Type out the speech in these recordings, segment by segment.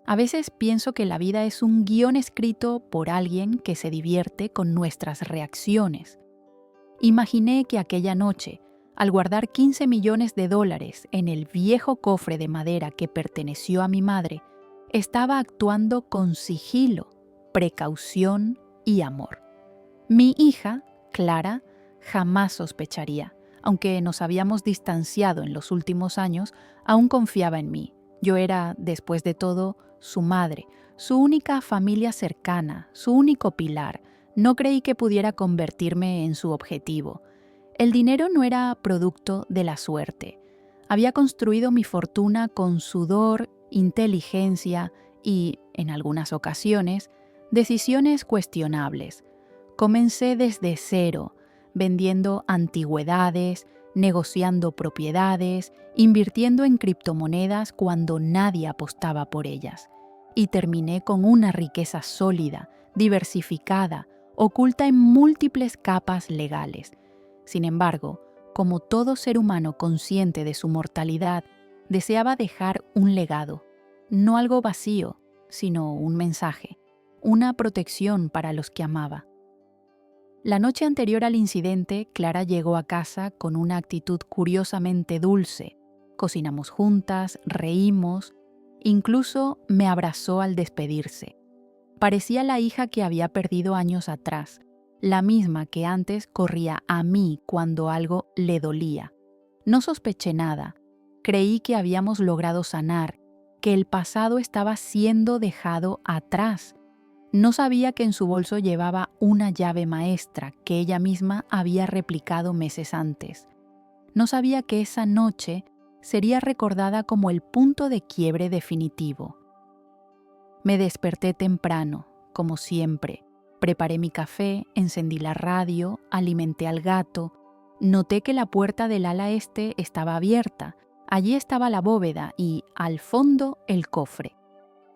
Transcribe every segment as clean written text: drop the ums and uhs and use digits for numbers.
A veces pienso que la vida es un guión escrito por alguien que se divierte con nuestras reacciones. Imaginé que aquella noche, al guardar 15 millones de dólares en el viejo cofre de madera que perteneció a mi madre, estaba actuando con sigilo, precaución y amor. Mi hija, Clara, jamás sospecharía. Aunque nos habíamos distanciado en los últimos años, aún confiaba en mí. Yo era, después de todo, su madre, su única familia cercana, su único pilar. No creí que pudiera convertirme en su objetivo. El dinero no era producto de la suerte. Había construido mi fortuna con sudor, inteligencia y, en algunas ocasiones, decisiones cuestionables. Comencé desde cero, vendiendo antigüedades, negociando propiedades, invirtiendo en criptomonedas cuando nadie apostaba por ellas. Y terminé con una riqueza sólida, diversificada, oculta en múltiples capas legales. Sin embargo, como todo ser humano consciente de su mortalidad, deseaba dejar un legado, no algo vacío, sino un mensaje, una protección para los que amaba. La noche anterior al incidente, Clara llegó a casa con una actitud curiosamente dulce. Cocinamos juntas, reímos, incluso me abrazó al despedirse. Parecía la hija que había perdido años atrás, la misma que antes corría a mí cuando algo le dolía. No sospeché nada. Creí que habíamos logrado sanar, que el pasado estaba siendo dejado atrás. No sabía que en su bolso llevaba una llave maestra que ella misma había replicado meses antes. No sabía que esa noche sería recordada como el punto de quiebre definitivo. Me desperté temprano, como siempre. Preparé mi café, encendí la radio, alimenté al gato. Noté que la puerta del ala este estaba abierta. Allí estaba la bóveda y, al fondo, el cofre.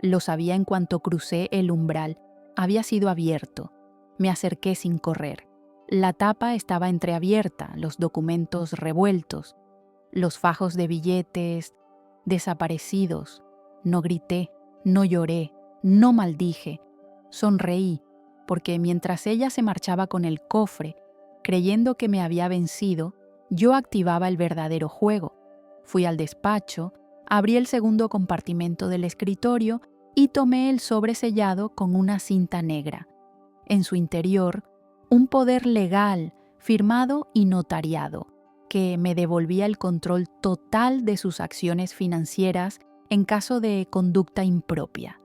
Lo sabía en cuanto crucé el umbral. Había sido abierto. Me acerqué sin correr. La tapa estaba entreabierta, los documentos revueltos, los fajos de billetes desaparecidos. No grité, no lloré, no maldije. Sonreí, porque mientras ella se marchaba con el cofre, creyendo que me había vencido, yo activaba el verdadero juego. Fui al despacho, abrí el segundo compartimento del escritorio y tomé el sobre sellado con una cinta negra. En su interior, un poder legal, firmado y notariado, que me devolvía el control total de sus acciones financieras en caso de conducta impropia.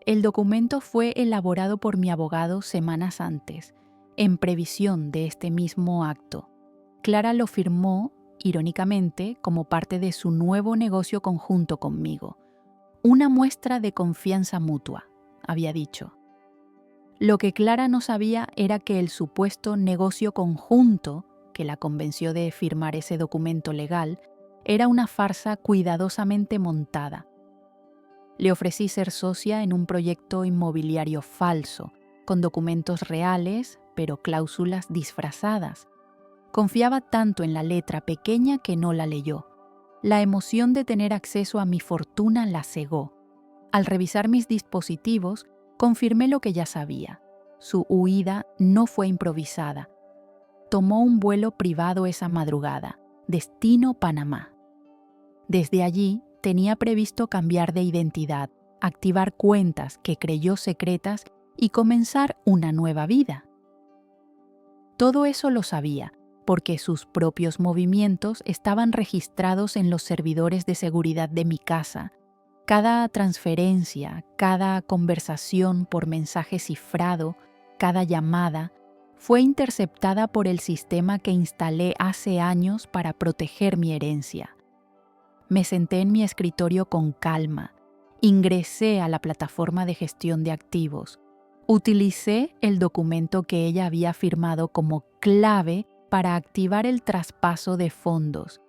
El documento fue elaborado por mi abogado semanas antes, en previsión de este mismo acto. Clara lo firmó, irónicamente, como parte de su nuevo negocio conjunto conmigo. Una muestra de confianza mutua, había dicho. Lo que Clara no sabía era que el supuesto negocio conjunto, que la convenció de firmar ese documento legal, era una farsa cuidadosamente montada. Le ofrecí ser socia en un proyecto inmobiliario falso, con documentos reales, pero cláusulas disfrazadas. Confiaba tanto en la letra pequeña que no la leyó. La emoción de tener acceso a mi fortuna la cegó. Al revisar mis dispositivos, confirmé lo que ya sabía. Su huida no fue improvisada. Tomó un vuelo privado esa madrugada, destino Panamá. Desde allí, tenía previsto cambiar de identidad, activar cuentas que creyó secretas y comenzar una nueva vida. Todo eso lo sabía, porque sus propios movimientos estaban registrados en los servidores de seguridad de mi casa. Cada transferencia, cada conversación por mensaje cifrado, cada llamada, fue interceptada por el sistema que instalé hace años para proteger mi herencia. Me senté en mi escritorio con calma, ingresé a la plataforma de gestión de activos, utilicé el documento que ella había firmado como clave para activar el traspaso de fondos.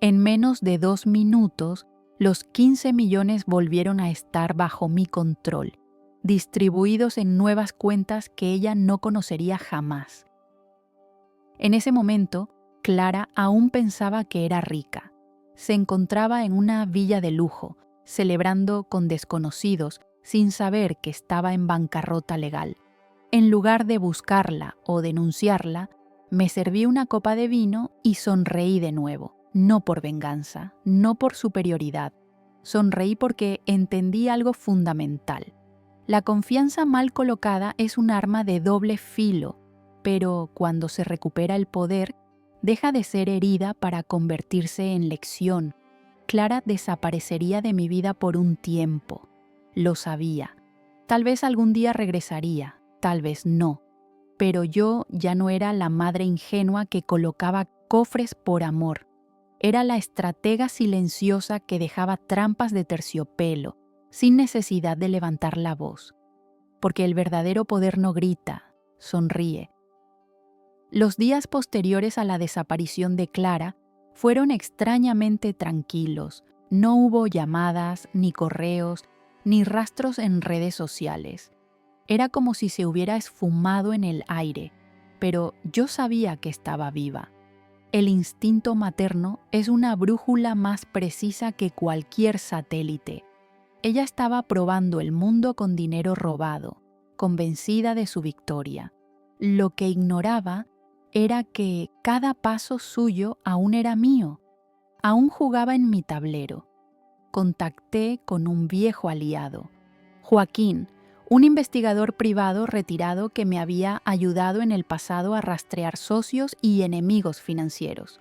En menos de 2 minutos, los 15 millones volvieron a estar bajo mi control, distribuidos en nuevas cuentas que ella no conocería jamás. En ese momento, Clara aún pensaba que era rica. Se encontraba en una villa de lujo, celebrando con desconocidos sin saber que estaba en bancarrota legal. En lugar de buscarla o denunciarla, me serví una copa de vino y sonreí de nuevo, no por venganza, no por superioridad. Sonreí porque entendí algo fundamental. La confianza mal colocada es un arma de doble filo, pero cuando se recupera el poder, deja de ser herida para convertirse en lección. Clara desaparecería de mi vida por un tiempo. Lo sabía. Tal vez algún día regresaría, tal vez no. Pero yo ya no era la madre ingenua que colocaba cofres por amor. Era la estratega silenciosa que dejaba trampas de terciopelo, sin necesidad de levantar la voz. Porque el verdadero poder no grita, sonríe. Los días posteriores a la desaparición de Clara fueron extrañamente tranquilos. No hubo llamadas, ni correos, ni rastros en redes sociales. Era como si se hubiera esfumado en el aire, pero yo sabía que estaba viva. El instinto materno es una brújula más precisa que cualquier satélite. Ella estaba probando el mundo con dinero robado, convencida de su victoria. Lo que ignoraba era que cada paso suyo aún era mío, aún jugaba en mi tablero. Contacté con un viejo aliado, Joaquín, un investigador privado retirado que me había ayudado en el pasado a rastrear socios y enemigos financieros.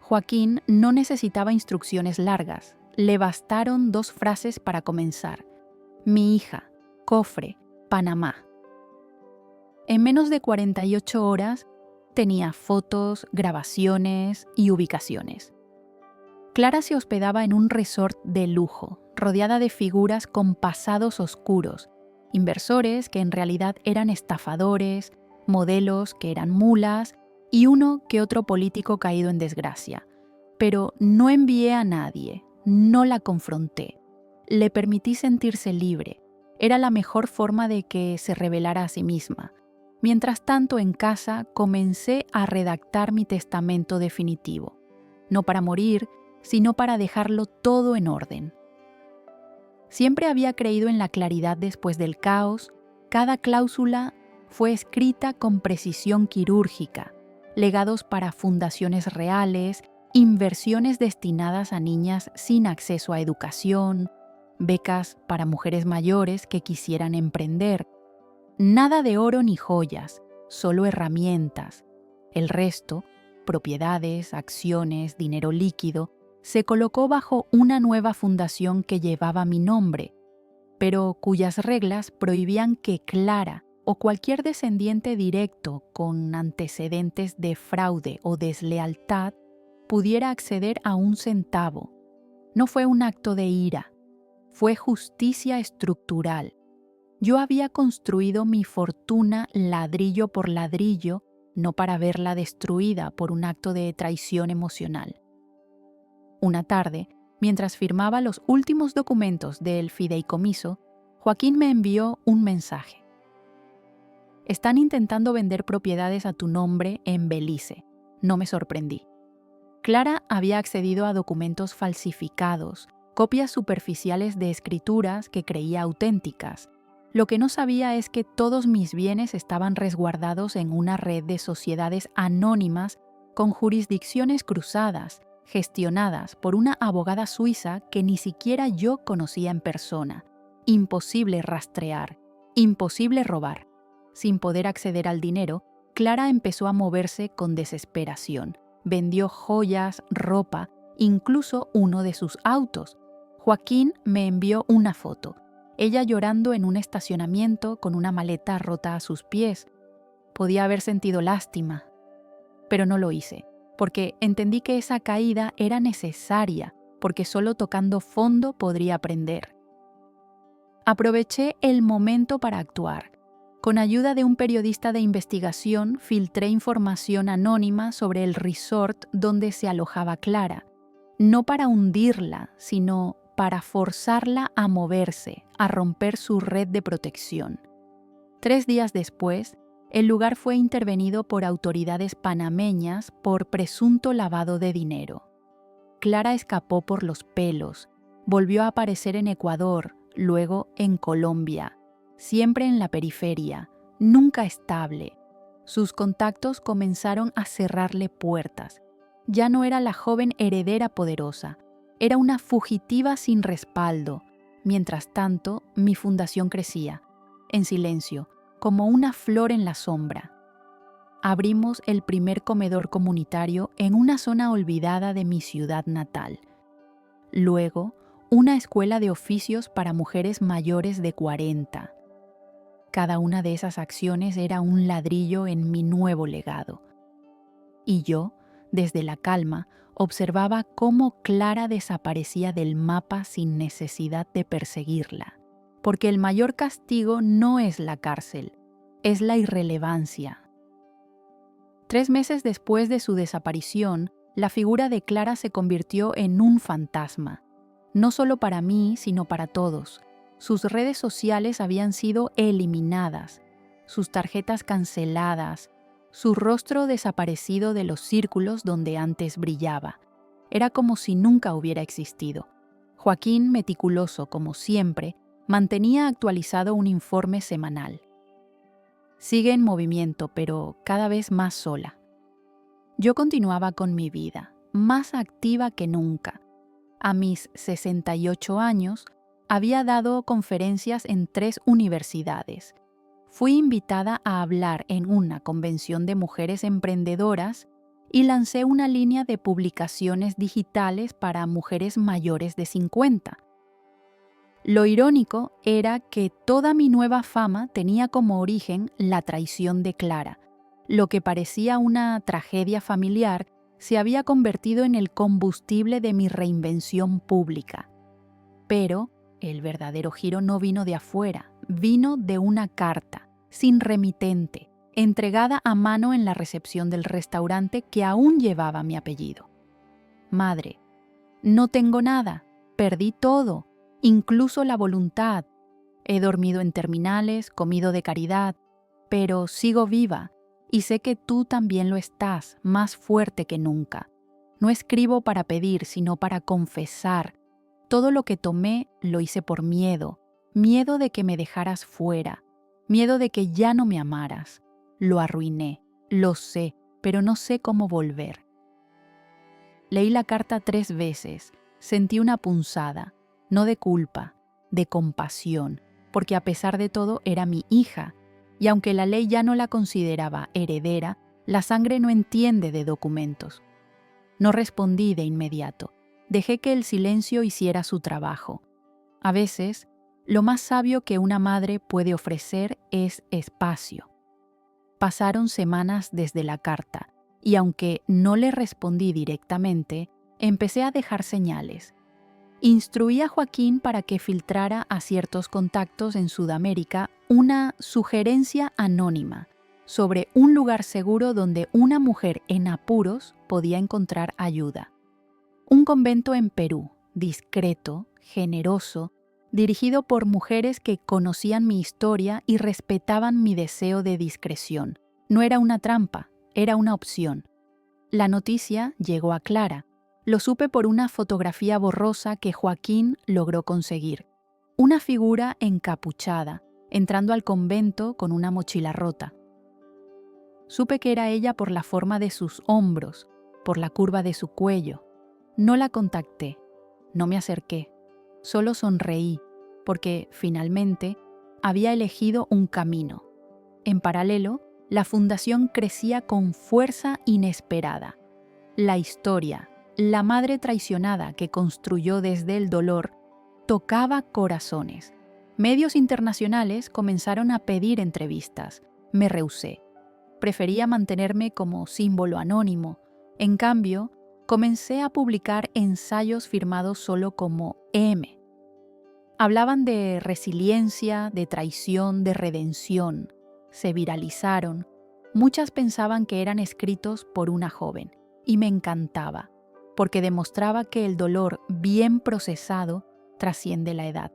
Joaquín no necesitaba instrucciones largas, le bastaron 2 frases para comenzar. Mi hija, cofre, Panamá. En menos de 48 horas tenía fotos, grabaciones y ubicaciones. Clara se hospedaba en un resort de lujo, rodeada de figuras con pasados oscuros, inversores que en realidad eran estafadores, modelos que eran mulas y uno que otro político caído en desgracia. Pero no envié a nadie, no la confronté. Le permití sentirse libre. Era la mejor forma de que se revelara a sí misma. Mientras tanto, en casa comencé a redactar mi testamento definitivo. No para morir, sino para dejarlo todo en orden. Siempre había creído en la claridad después del caos. Cada cláusula fue escrita con precisión quirúrgica. Legados para fundaciones reales, inversiones destinadas a niñas sin acceso a educación, becas para mujeres mayores que quisieran emprender. Nada de oro ni joyas, solo herramientas. El resto, propiedades, acciones, dinero líquido, se colocó bajo una nueva fundación que llevaba mi nombre, pero cuyas reglas prohibían que Clara o cualquier descendiente directo con antecedentes de fraude o deslealtad pudiera acceder a un centavo. No fue un acto de ira, fue justicia estructural. Yo había construido mi fortuna ladrillo por ladrillo, no para verla destruida por un acto de traición emocional. Una tarde, mientras firmaba los últimos documentos del fideicomiso, Joaquín me envió un mensaje. Están intentando vender propiedades a tu nombre en Belice. No me sorprendí. Clara había accedido a documentos falsificados, copias superficiales de escrituras que creía auténticas. Lo que no sabía es que todos mis bienes estaban resguardados en una red de sociedades anónimas con jurisdicciones cruzadas, gestionadas por una abogada suiza que ni siquiera yo conocía en persona. Imposible rastrear, imposible robar. Sin poder acceder al dinero, Clara empezó a moverse con desesperación. Vendió joyas, ropa, incluso uno de sus autos. Joaquín me envió una foto. Ella llorando en un estacionamiento con una maleta rota a sus pies. Podía haber sentido lástima, pero no lo hice, porque entendí que esa caída era necesaria, porque solo tocando fondo podría aprender. Aproveché el momento para actuar. Con ayuda de un periodista de investigación, filtré información anónima sobre el resort donde se alojaba Clara, no para hundirla, sino para forzarla a moverse, a romper su red de protección. 3 días después, el lugar fue intervenido por autoridades panameñas por presunto lavado de dinero. Clara escapó por los pelos. Volvió a aparecer en Ecuador, luego en Colombia, siempre en la periferia, nunca estable. Sus contactos comenzaron a cerrarle puertas. Ya no era la joven heredera poderosa, era una fugitiva sin respaldo. Mientras tanto, mi fundación crecía, en silencio, como una flor en la sombra. Abrimos el primer comedor comunitario en una zona olvidada de mi ciudad natal. Luego, una escuela de oficios para mujeres mayores de 40. Cada una de esas acciones era un ladrillo en mi nuevo legado. Y yo, desde la calma, observaba cómo Clara desaparecía del mapa sin necesidad de perseguirla. Porque el mayor castigo no es la cárcel, es la irrelevancia. 3 meses después de su desaparición, la figura de Clara se convirtió en un fantasma. No solo para mí, sino para todos. Sus redes sociales habían sido eliminadas, sus tarjetas canceladas, su rostro desaparecido de los círculos donde antes brillaba. Era como si nunca hubiera existido. Joaquín, meticuloso como siempre, mantenía actualizado un informe semanal. Sigue en movimiento, pero cada vez más sola. Yo continuaba con mi vida, más activa que nunca. A mis 68 años, había dado conferencias en 3 universidades. Fui invitada a hablar en una convención de mujeres emprendedoras y lancé una línea de publicaciones digitales para mujeres mayores de 50. Lo irónico era que toda mi nueva fama tenía como origen la traición de Clara. Lo que parecía una tragedia familiar se había convertido en el combustible de mi reinvención pública. Pero el verdadero giro no vino de afuera, vino de una carta, sin remitente, entregada a mano en la recepción del restaurante que aún llevaba mi apellido. Madre, no tengo nada, perdí todo, incluso la voluntad. He dormido en terminales, comido de caridad, pero sigo viva y sé que tú también lo estás, más fuerte que nunca. No escribo para pedir, sino para confesar. Todo lo que tomé lo hice por miedo, miedo de que me dejaras fuera, miedo de que ya no me amaras. Lo arruiné, lo sé, pero no sé cómo volver. Leí la carta 3 veces, sentí una punzada, no de culpa, de compasión, porque a pesar de todo era mi hija, y aunque la ley ya no la consideraba heredera, la sangre no entiende de documentos. No respondí de inmediato, dejé que el silencio hiciera su trabajo. A veces, lo más sabio que una madre puede ofrecer es espacio. Pasaron semanas desde la carta, y aunque no le respondí directamente, empecé a dejar señales. Instruí a Joaquín para que filtrara a ciertos contactos en Sudamérica una sugerencia anónima sobre un lugar seguro donde una mujer en apuros podía encontrar ayuda. Un convento en Perú, discreto, generoso, dirigido por mujeres que conocían mi historia y respetaban mi deseo de discreción. No era una trampa, era una opción. La noticia llegó a Clara. Lo supe por una fotografía borrosa que Joaquín logró conseguir. Una figura encapuchada, entrando al convento con una mochila rota. Supe que era ella por la forma de sus hombros, por la curva de su cuello. No la contacté, no me acerqué, solo sonreí, porque finalmente había elegido un camino. En paralelo, la fundación crecía con fuerza inesperada. La historia, la madre traicionada que construyó desde el dolor, tocaba corazones. Medios internacionales comenzaron a pedir entrevistas. Me rehusé. Prefería mantenerme como símbolo anónimo. En cambio, comencé a publicar ensayos firmados solo como M. Hablaban de resiliencia, de traición, de redención. Se viralizaron. Muchas pensaban que eran escritos por una joven, y me encantaba, porque demostraba que el dolor bien procesado trasciende la edad.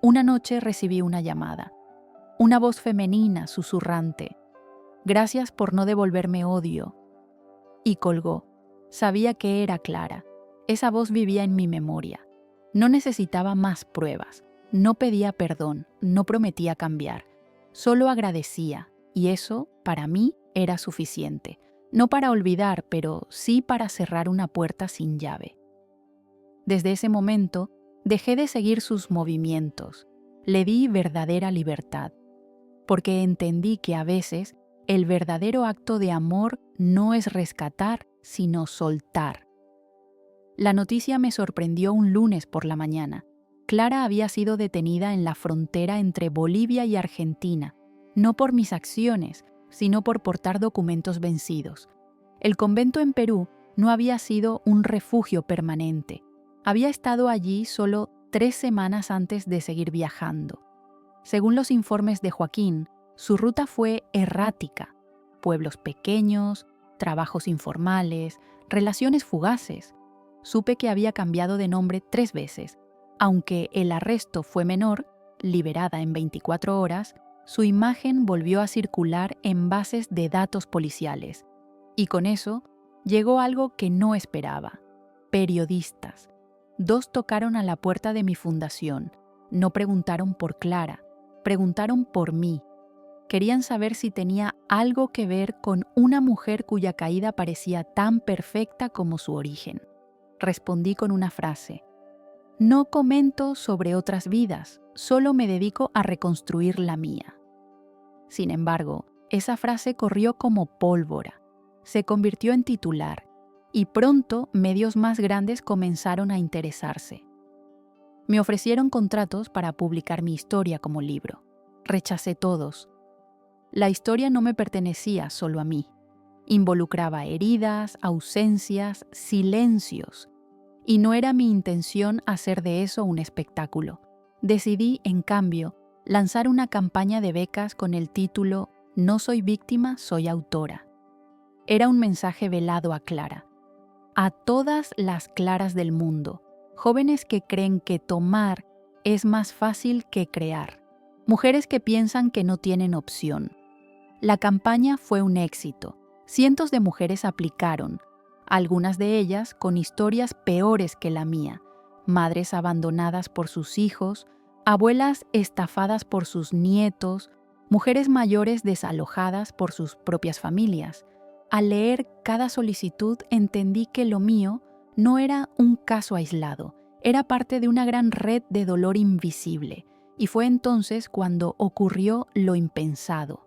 Una noche recibí una llamada. Una voz femenina, susurrante. Gracias por no devolverme odio. Y colgó. Sabía que era Clara. Esa voz vivía en mi memoria. No necesitaba más pruebas, no pedía perdón, no prometía cambiar, solo agradecía, y eso, para mí, era suficiente. No para olvidar, pero sí para cerrar una puerta sin llave. Desde ese momento, dejé de seguir sus movimientos. Le di verdadera libertad, porque entendí que a veces el verdadero acto de amor no es rescatar, sino soltar. La noticia me sorprendió un lunes por la mañana. Clara había sido detenida en la frontera entre Bolivia y Argentina, no por mis acciones, sino por portar documentos vencidos. El convento en Perú no había sido un refugio permanente. Había estado allí solo 3 semanas antes de seguir viajando. Según los informes de Joaquín, su ruta fue errática. Pueblos pequeños, trabajos informales, relaciones fugaces. Supe que había cambiado de nombre 3 veces. Aunque el arresto fue menor, liberada en 24 horas, su imagen volvió a circular en bases de datos policiales. Y con eso llegó algo que no esperaba. Periodistas. 2 tocaron a la puerta de mi fundación. No preguntaron por Clara, preguntaron por mí. Querían saber si tenía algo que ver con una mujer cuya caída parecía tan perfecta como su origen. Respondí con una frase: no comento sobre otras vidas, solo me dedico a reconstruir la mía. Sin embargo, esa frase corrió como pólvora, se convirtió en titular, y pronto medios más grandes comenzaron a interesarse. Me ofrecieron contratos para publicar mi historia como libro. Rechacé todos. La historia no me pertenecía solo a mí. Involucraba heridas, ausencias, silencios. Y no era mi intención hacer de eso un espectáculo. Decidí, en cambio, lanzar una campaña de becas con el título No soy víctima, soy autora. Era un mensaje velado a Clara. A todas las Claras del mundo, jóvenes que creen que tomar es más fácil que crear. Mujeres que piensan que no tienen opción. La campaña fue un éxito. Cientos de mujeres aplicaron, algunas de ellas con historias peores que la mía, madres abandonadas por sus hijos, abuelas estafadas por sus nietos, mujeres mayores desalojadas por sus propias familias. Al leer cada solicitud entendí que lo mío no era un caso aislado, era parte de una gran red de dolor invisible, y fue entonces cuando ocurrió lo impensado.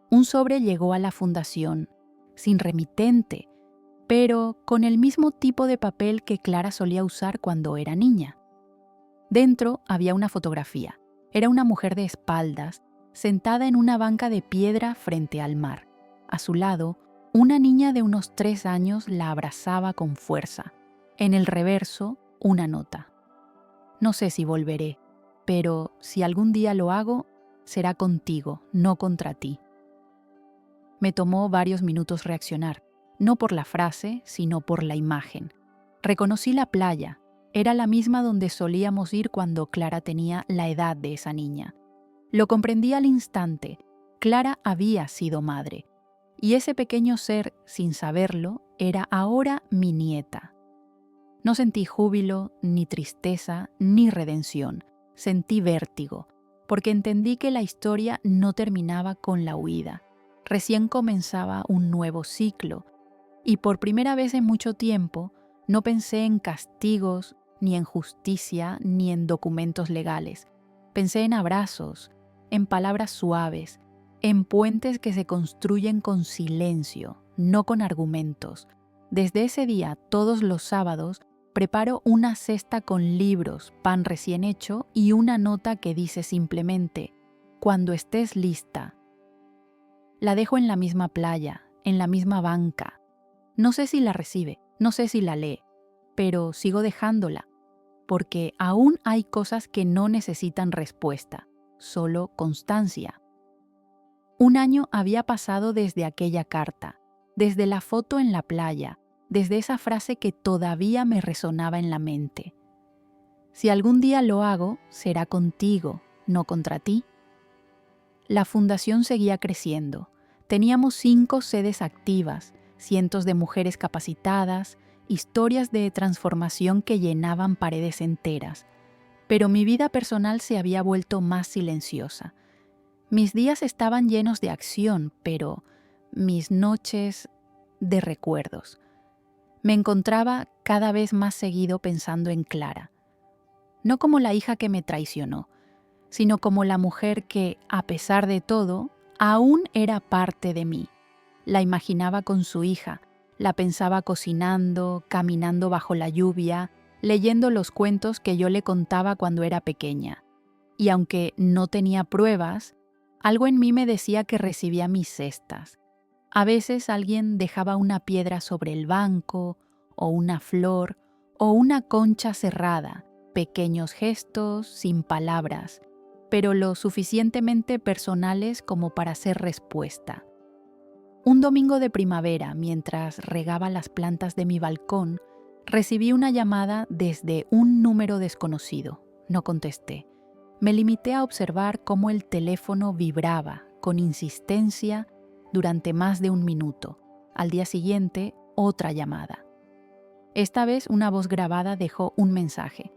Un sobre llegó a la fundación, sin remitente, pero con el mismo tipo de papel que Clara solía usar cuando era niña. Dentro había una fotografía. Era una mujer de espaldas, sentada en una banca de piedra frente al mar. A su lado, una niña de unos 3 años la abrazaba con fuerza. En el reverso, una nota. No sé si volveré, pero si algún día lo hago, será contigo, no contra ti. Me tomó varios minutos reaccionar, no por la frase, sino por la imagen. Reconocí la playa, era la misma donde solíamos ir cuando Clara tenía la edad de esa niña. Lo comprendí al instante, Clara había sido madre, y ese pequeño ser, sin saberlo, era ahora mi nieta. No sentí júbilo, ni tristeza, ni redención, sentí vértigo, porque entendí que la historia no terminaba con la huida. Recién comenzaba un nuevo ciclo, y por primera vez en mucho tiempo no pensé en castigos, ni en justicia, ni en documentos legales. Pensé en abrazos, en palabras suaves, en puentes que se construyen con silencio, no con argumentos. Desde ese día, todos los sábados, preparo una cesta con libros, pan recién hecho y una nota que dice simplemente: cuando estés lista. La dejo en la misma playa, en la misma banca. No sé si la recibe, no sé si la lee, pero sigo dejándola, porque aún hay cosas que no necesitan respuesta, solo constancia. 1 año había pasado desde aquella carta, desde la foto en la playa, desde esa frase que todavía me resonaba en la mente. Si algún día lo hago, será contigo, no contra ti. La fundación seguía creciendo. Teníamos 5 sedes activas, cientos de mujeres capacitadas, historias de transformación que llenaban paredes enteras, pero mi vida personal se había vuelto más silenciosa. Mis días estaban llenos de acción, pero mis noches de recuerdos. Me encontraba cada vez más seguido pensando en Clara, no como la hija que me traicionó, sino como la mujer que, a pesar de todo, aún era parte de mí. La imaginaba con su hija, la pensaba cocinando, caminando bajo la lluvia, leyendo los cuentos que yo le contaba cuando era pequeña. Y aunque no tenía pruebas, algo en mí me decía que recibía mis cestas. A veces alguien dejaba una piedra sobre el banco, o una flor, o una concha cerrada, pequeños gestos, sin palabras, pero lo suficientemente personales como para ser respuesta. Un domingo de primavera, mientras regaba las plantas de mi balcón, recibí una llamada desde un número desconocido. No contesté. Me limité a observar cómo el teléfono vibraba con insistencia durante más de un minuto. Al día siguiente, otra llamada. Esta vez una voz grabada dejó un mensaje.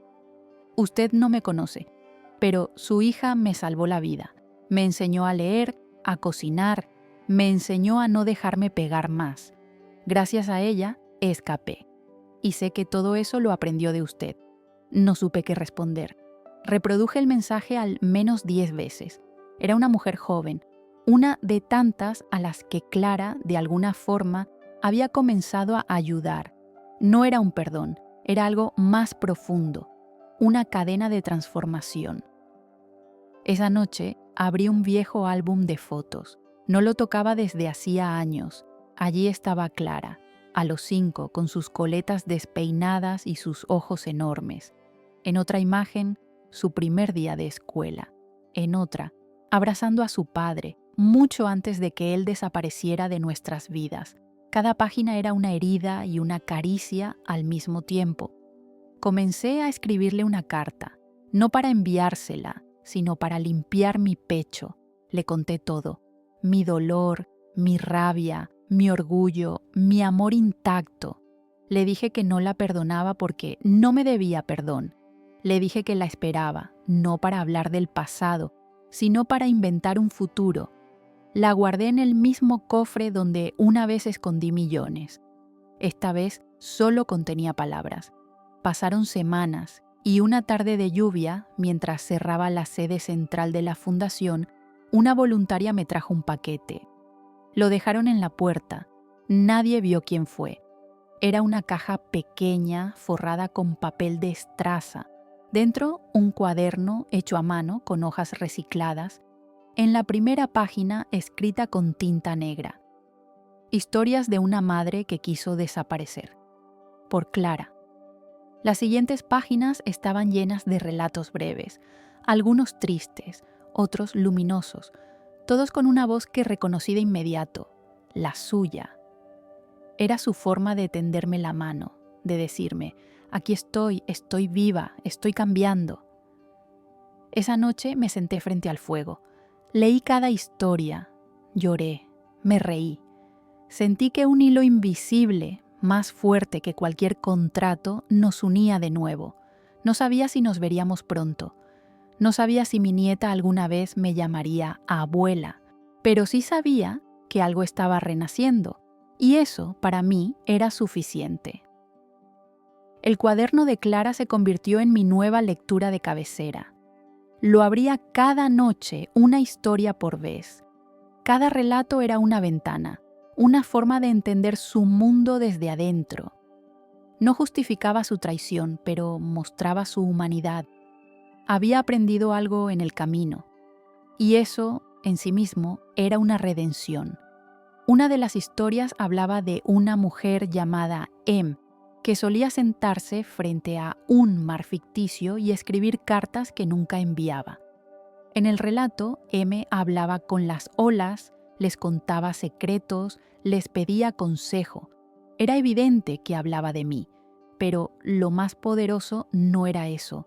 Usted no me conoce, pero su hija me salvó la vida. Me enseñó a leer, a cocinar, me enseñó a no dejarme pegar más. Gracias a ella, escapé. Y sé que todo eso lo aprendió de usted. No supe qué responder. Reproduje el mensaje al menos 10 veces. Era una mujer joven, una de tantas a las que Clara, de alguna forma, había comenzado a ayudar. No era un perdón, era algo más profundo, una cadena de transformación. Esa noche abrí un viejo álbum de fotos. No lo tocaba desde hacía años. Allí estaba Clara, a los 5, con sus coletas despeinadas y sus ojos enormes. En otra imagen, su primer día de escuela. En otra, abrazando a su padre, mucho antes de que él desapareciera de nuestras vidas. Cada página era una herida y una caricia al mismo tiempo. Comencé a escribirle una carta, no para enviársela, sino para limpiar mi pecho. Le conté todo, mi dolor, mi rabia, mi orgullo, mi amor intacto. Le dije que no la perdonaba porque no me debía perdón. Le dije que la esperaba, no para hablar del pasado, sino para inventar un futuro. La guardé en el mismo cofre donde una vez escondí millones. Esta vez solo contenía palabras. Pasaron semanas y una tarde de lluvia, mientras cerraba la sede central de la fundación, una voluntaria me trajo un paquete. Lo dejaron en la puerta. Nadie vio quién fue. Era una caja pequeña forrada con papel de estraza. Dentro, un cuaderno hecho a mano con hojas recicladas. En la primera página, escrita con tinta negra. Historias de una madre que quiso desaparecer. Por Clara. Las siguientes páginas estaban llenas de relatos breves, algunos tristes, otros luminosos, todos con una voz que reconocí de inmediato, la suya. Era su forma de tenderme la mano, de decirme, aquí estoy viva, estoy cambiando. Esa noche me senté frente al fuego. Leí cada historia, lloré, me reí. Sentí que un hilo invisible, más fuerte que cualquier contrato, nos unía de nuevo. No sabía si nos veríamos pronto. No sabía si mi nieta alguna vez me llamaría abuela, pero sí sabía que algo estaba renaciendo, y eso, para mí, era suficiente. El cuaderno de Clara se convirtió en mi nueva lectura de cabecera. Lo abría cada noche, una historia por vez. Cada relato era una ventana, una forma de entender su mundo desde adentro. No justificaba su traición, pero mostraba su humanidad. Había aprendido algo en el camino, y eso, en sí mismo, era una redención. Una de las historias hablaba de una mujer llamada Em, que solía sentarse frente a un mar ficticio y escribir cartas que nunca enviaba. En el relato, M hablaba con las olas, les contaba secretos, les pedía consejo. Era evidente que hablaba de mí, pero lo más poderoso no era eso.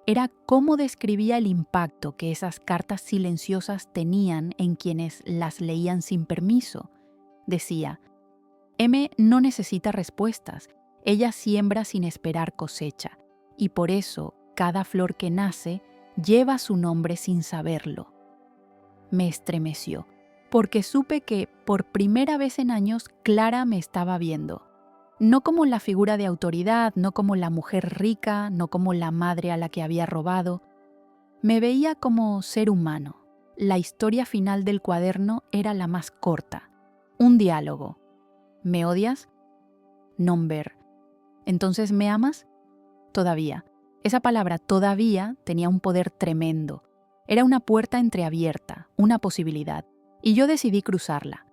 Era cómo describía el impacto que esas cartas silenciosas tenían en quienes las leían sin permiso. Decía, M no necesita respuestas. Ella siembra sin esperar cosecha, y por eso cada flor que nace lleva su nombre sin saberlo. Me estremeció, porque supe que, por primera vez en años, Clara me estaba viendo. No como la figura de autoridad, no como la mujer rica, no como la madre a la que había robado. Me veía como ser humano. La historia final del cuaderno era la más corta. Un diálogo. ¿Me odias? Non ver. ¿Entonces me amas? Todavía. Esa palabra todavía tenía un poder tremendo. Era una puerta entreabierta, una posibilidad, y yo decidí cruzarla.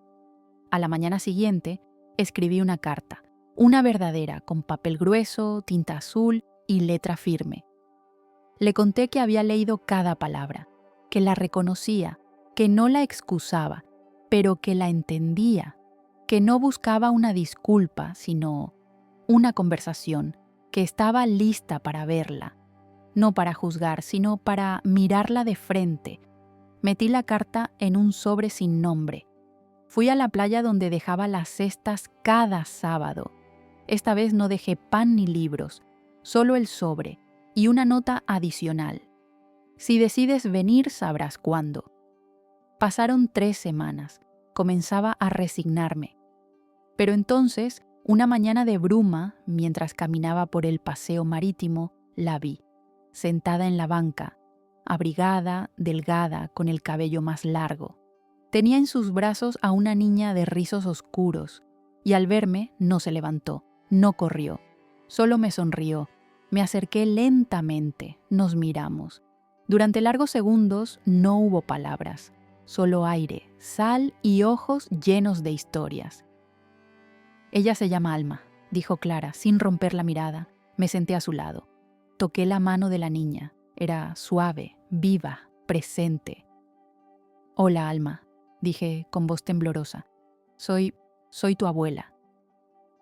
A la mañana siguiente, escribí una carta, una verdadera, con papel grueso, tinta azul y letra firme. Le conté que había leído cada palabra, que la reconocía, que no la excusaba, pero que la entendía, que no buscaba una disculpa, sino una conversación, que estaba lista para verla, no para juzgar, sino para mirarla de frente. Metí la carta en un sobre sin nombre. Fui a la playa donde dejaba las cestas cada sábado. Esta vez no dejé pan ni libros, solo el sobre y una nota adicional. Si decides venir, sabrás cuándo. Pasaron 3 semanas. Comenzaba a resignarme. Pero entonces, una mañana de bruma, mientras caminaba por el paseo marítimo, la vi, sentada en la banca, abrigada, delgada, con el cabello más largo. Tenía en sus brazos a una niña de rizos oscuros, y al verme no se levantó, no corrió, solo me sonrió. Me acerqué lentamente, nos miramos. Durante largos segundos no hubo palabras, solo aire, sal y ojos llenos de historias. Ella se llama Alma, dijo Clara, sin romper la mirada. Me senté a su lado. Toqué la mano de la niña. Era suave, viva, presente. Hola, Alma, dije con voz temblorosa. Soy tu abuela.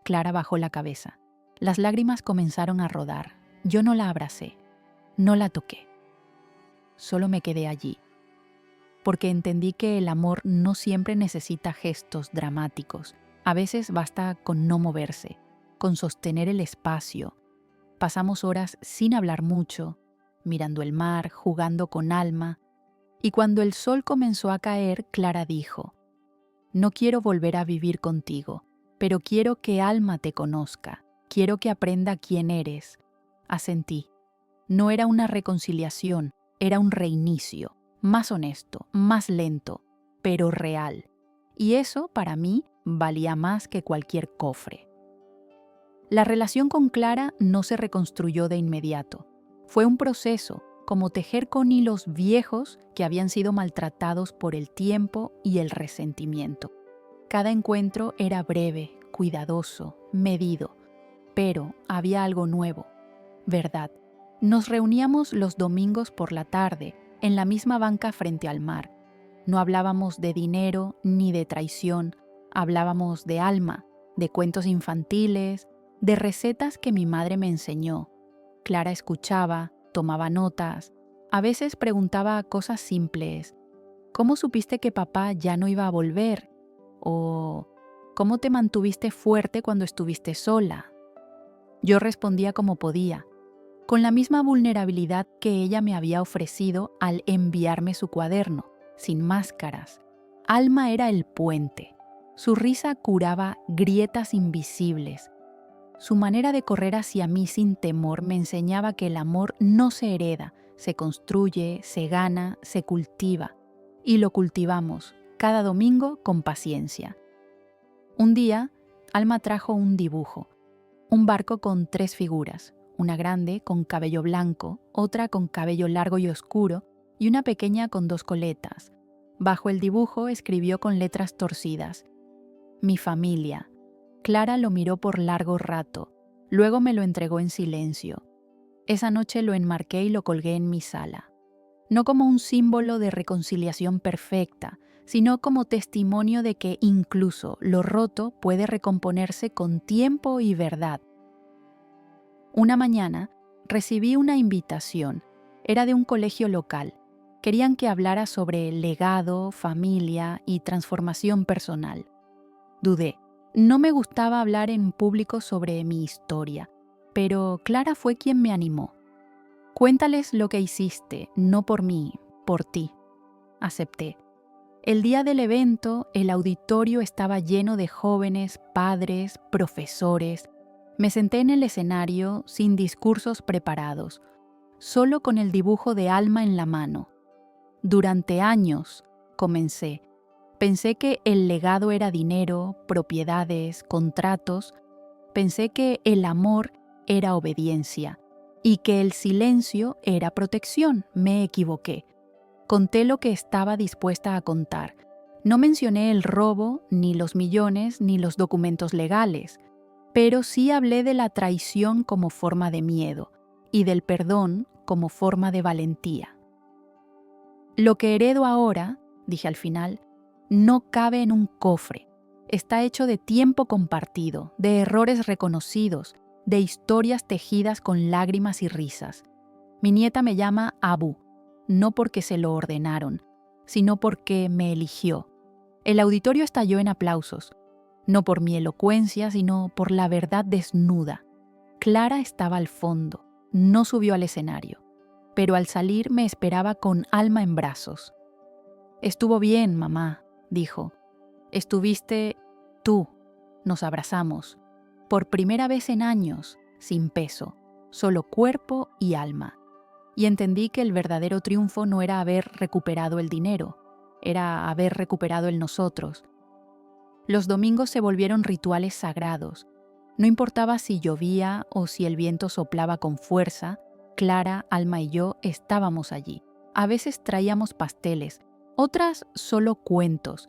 Clara bajó la cabeza. Las lágrimas comenzaron a rodar. Yo no la abracé, no la toqué. Solo me quedé allí, porque entendí que el amor no siempre necesita gestos dramáticos. A veces basta con no moverse, con sostener el espacio. Pasamos horas sin hablar mucho, mirando el mar, jugando con Alma. Y cuando el sol comenzó a caer, Clara dijo: no quiero volver a vivir contigo, pero quiero que Alma te conozca. Quiero que aprenda quién eres. Asentí. No era una reconciliación, era un reinicio, más honesto, más lento, pero real. Y eso, para mí, valía más que cualquier cofre. La relación con Clara no se reconstruyó de inmediato. Fue un proceso, como tejer con hilos viejos que habían sido maltratados por el tiempo y el resentimiento. Cada encuentro era breve, cuidadoso, medido, pero había algo nuevo, verdad. Nos reuníamos los domingos por la tarde, en la misma banca frente al mar. No hablábamos de dinero ni de traición, hablábamos de Alma, de cuentos infantiles, de recetas que mi madre me enseñó. Clara escuchaba, tomaba notas, a veces preguntaba cosas simples. ¿Cómo supiste que papá ya no iba a volver? O ¿cómo te mantuviste fuerte cuando estuviste sola? Yo respondía como podía, con la misma vulnerabilidad que ella me había ofrecido al enviarme su cuaderno, sin máscaras. Alma era el puente. Su risa curaba grietas invisibles. Su manera de correr hacia mí sin temor me enseñaba que el amor no se hereda, se construye, se gana, se cultiva. Y lo cultivamos, cada domingo, con paciencia. Un día, Alma trajo un dibujo, un barco con 3 figuras, una grande con cabello blanco, otra con cabello largo y oscuro, y una pequeña con 2 coletas. Bajo el dibujo escribió con letras torcidas: mi familia. Clara lo miró por largo rato, luego me lo entregó en silencio. Esa noche lo enmarqué y lo colgué en mi sala. No como un símbolo de reconciliación perfecta, sino como testimonio de que incluso lo roto puede recomponerse con tiempo y verdad. Una mañana recibí una invitación. Era de un colegio local. Querían que hablara sobre legado, familia y transformación personal. Dudé. No me gustaba hablar en público sobre mi historia, pero Clara fue quien me animó. Cuéntales lo que hiciste, no por mí, por ti. Acepté. El día del evento, el auditorio estaba lleno de jóvenes, padres, profesores. Me senté en el escenario sin discursos preparados, solo con el dibujo de Alma en la mano. Durante años, comencé. Pensé que el legado era dinero, propiedades, contratos. Pensé que el amor era obediencia y que el silencio era protección. Me equivoqué. Conté lo que estaba dispuesta a contar. No mencioné el robo, ni los millones, ni los documentos legales, pero sí hablé de la traición como forma de miedo y del perdón como forma de valentía. Lo que heredo ahora, dije al final, no cabe en un cofre. Está hecho de tiempo compartido, de errores reconocidos, de historias tejidas con lágrimas y risas. Mi nieta me llama Abu, no porque se lo ordenaron, sino porque me eligió. El auditorio estalló en aplausos, no por mi elocuencia, sino por la verdad desnuda. Clara estaba al fondo, no subió al escenario, pero al salir me esperaba con Alma en brazos. «Estuvo bien, mamá», dijo. «Estuviste tú». Nos abrazamos. Por primera vez en años, sin peso, solo cuerpo y alma. Y entendí que el verdadero triunfo no era haber recuperado el dinero, era haber recuperado el nosotros. Los domingos se volvieron rituales sagrados. No importaba si llovía o si el viento soplaba con fuerza, Clara, Alma y yo estábamos allí. A veces traíamos pasteles, otras solo cuentos,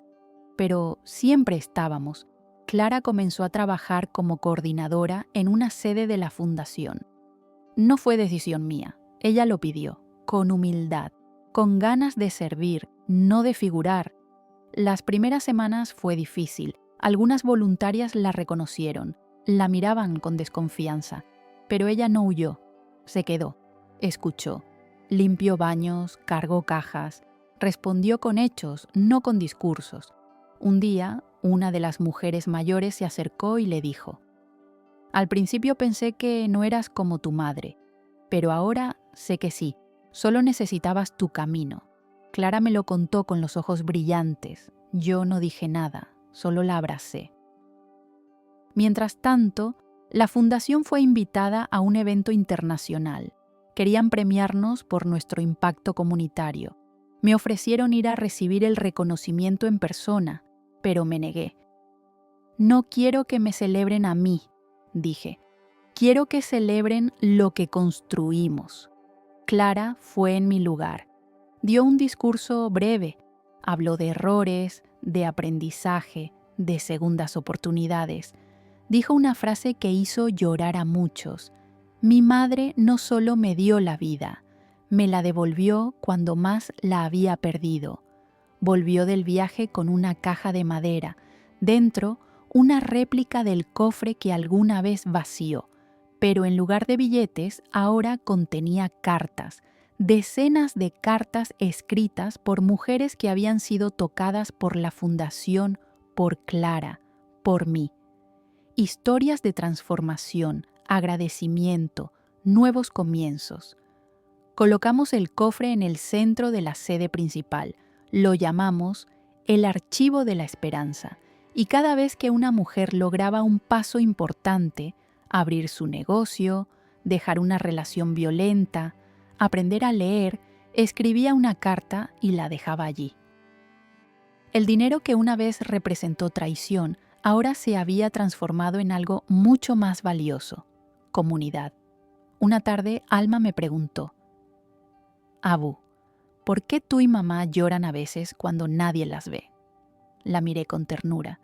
pero siempre estábamos. Clara comenzó a trabajar como coordinadora en una sede de la fundación. No fue decisión mía, ella lo pidió, con humildad, con ganas de servir, no de figurar. Las primeras semanas fue difícil. Algunas voluntarias la reconocieron, la miraban con desconfianza, pero ella no huyó, se quedó, escuchó, limpió baños, cargó cajas, respondió con hechos, no con discursos. Un día, una de las mujeres mayores se acercó y le dijo: «Al principio pensé que no eras como tu madre, pero ahora sé que sí, solo necesitabas tu camino». Clara me lo contó con los ojos brillantes. Yo no dije nada, solo la abracé. Mientras tanto, la fundación fue invitada a un evento internacional. Querían premiarnos por nuestro impacto comunitario. Me ofrecieron ir a recibir el reconocimiento en persona, pero me negué. «No quiero que me celebren a mí», dije. «Quiero que celebren lo que construimos». Clara fue en mi lugar. Dio un discurso breve. Habló de errores, de aprendizaje, de segundas oportunidades. Dijo una frase que hizo llorar a muchos. «Mi madre no solo me dio la vida, me la devolvió cuando más la había perdido». Volvió del viaje con una caja de madera, dentro una réplica del cofre que alguna vez vació, pero en lugar de billetes ahora contenía cartas, decenas de cartas escritas por mujeres que habían sido tocadas por la fundación, por Clara, por mí. Historias de transformación, agradecimiento, nuevos comienzos. Colocamos el cofre en el centro de la sede principal. Lo llamamos el Archivo de la Esperanza. Y cada vez que una mujer lograba un paso importante, abrir su negocio, dejar una relación violenta, aprender a leer, escribía una carta y la dejaba allí. El dinero que una vez representó traición, ahora se había transformado en algo mucho más valioso: comunidad. Una tarde, Alma me preguntó: «Abu, ¿por qué tú y mamá lloran a veces cuando nadie las ve?». La miré con ternura,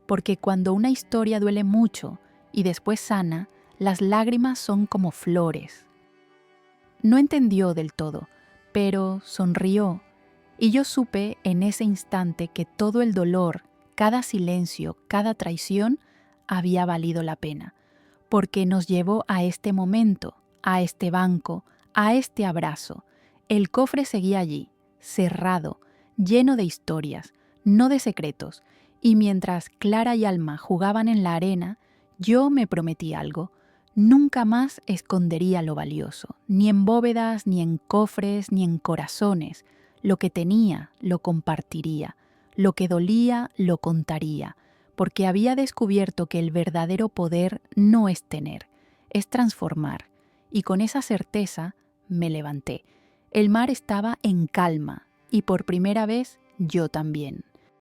porque cuando una historia duele mucho y después sana, las lágrimas son como flores. No entendió del todo, pero sonrió, y yo supe en ese instante que todo el dolor, cada silencio, cada traición había valido la pena, porque nos llevó a este momento, a este banco, a este abrazo. El cofre seguía allí, cerrado, lleno de historias, no de secretos, Y mientras Clara y Alma jugaban en la arena, yo me prometí algo. Nunca más escondería lo valioso, ni en bóvedas, ni en cofres, ni en corazones. Lo que tenía, lo compartiría. Lo que dolía, lo contaría. Porque había descubierto que el verdadero poder no es tener, es transformar. Y con esa certeza me levanté. El mar estaba en calma, y por primera vez yo también.